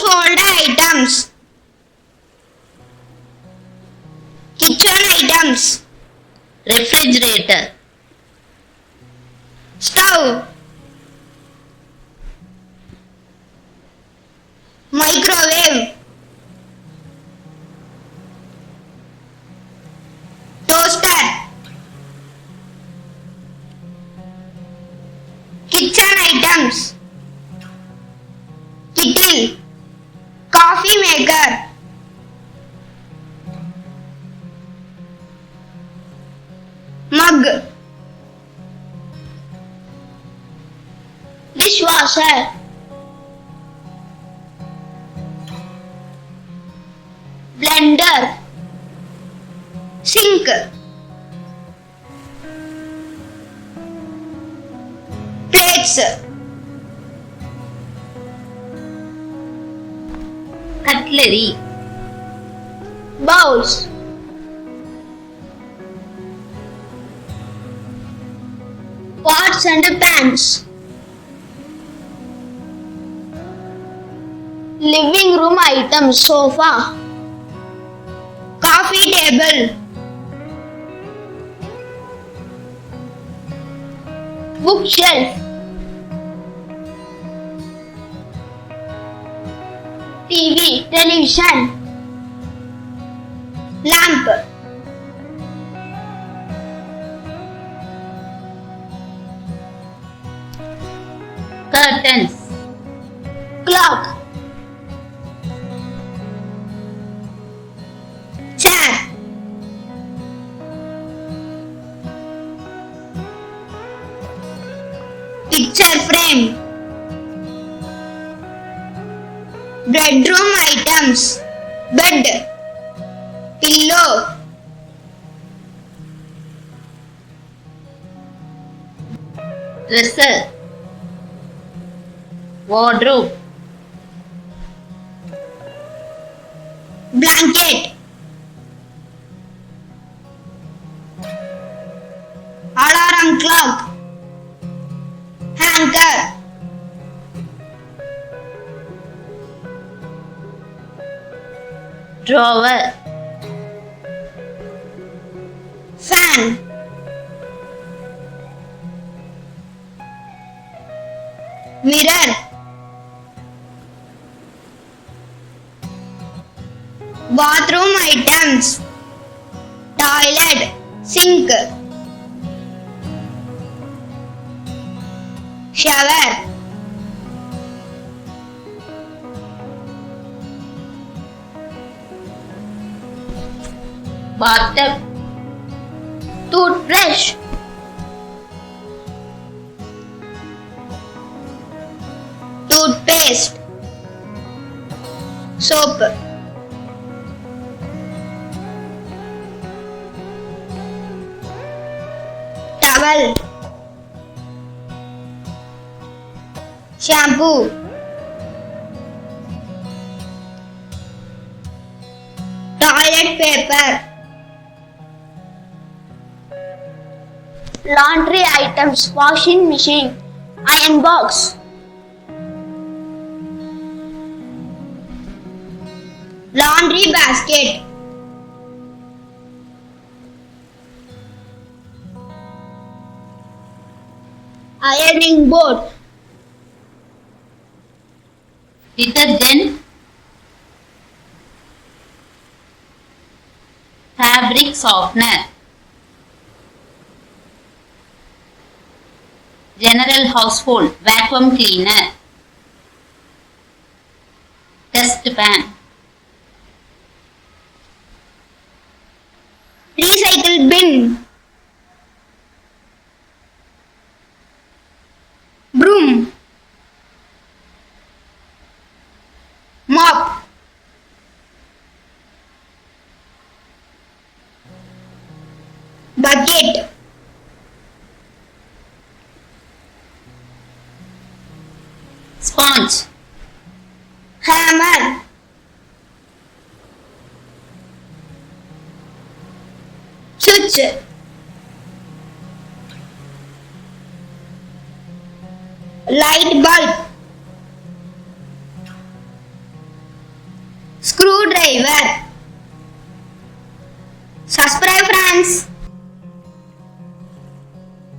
Household items. Kitchen items. Refrigerator. Stove. Microwave. Toaster. Kitchen items. Kettle. Coffee maker. Mug. Dishwasher. Blender. Sink. Plates. Cutlery. Bowls. Pots and pans. Living room items. Sofa. Coffee table. Bookshelf. TV. Television. Lamp. Curtains. Clock. Chair. Picture frame. Bedroom items. Bed. Pillow. Dresser. Wardrobe. Blanket. Alarm clock. Hanger. Drawer. Fan. Mirror. Bathroom items. Toilet. Sink. Shower. Bathtub. Toothbrush. Toothpaste. Soap. Towel. Shampoo. Toilet paper. Laundry items. Washing machine. Iron box. Laundry basket. Ironing board. Detergent. Fabric softener. General household vacuum cleaner. Dustpan. Recycle bin. Broom. Mop. Bucket. Sponge. Hammer. Switch. Light bulb. screwdriver. Subscribe friends.